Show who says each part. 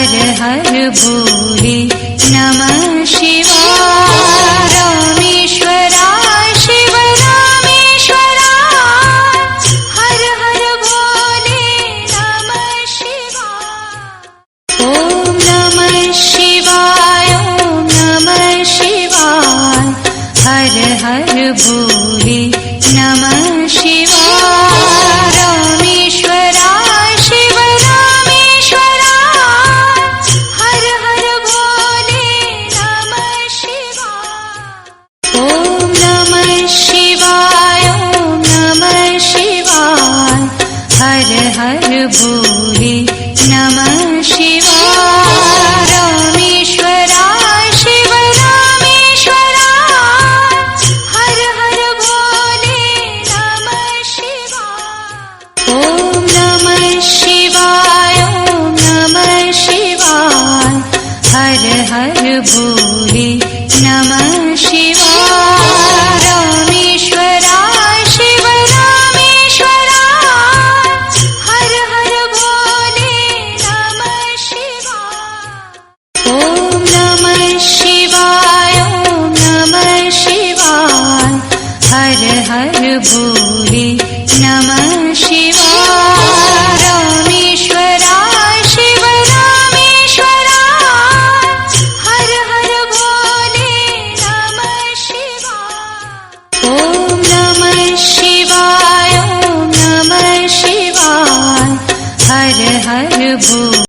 Speaker 1: हर हर भोले नमः शिवाय। रामेश्वराय शिव रामेश्वराय, हर हर भोले नमः शिवाय। ओम नमः शिवाय, ओम नमः शिवाय, हर हर भोले नमः शिवाय। रामेश्वराय शिव रामेश्वराय, हर हर भोले नमः शिवाय। ओम नमः शिवाय, ओम नमः शिवाय, हर हर भोले नमः शिवाय। रामेश्वराय शिव रामेश्वराय, हर हर भोले नमः शिवाय। ओम नमः शिवाय, ओम नमः शिवाय, हर हर भोले नमः शिवाय। रामेश्वराय शिव रामेश्वराय, हर हर भोले नमः शिवाय। ओम नमः शिवाय, ओम नमः शिवाय, हर हर भोले नमः शिवाय। रामेश्वराय शिव रामेश्वराय, हर हर भोले नमः शिवाय। ओम नमः शिवाय, ओम नमः शिवाय, हर हर भोले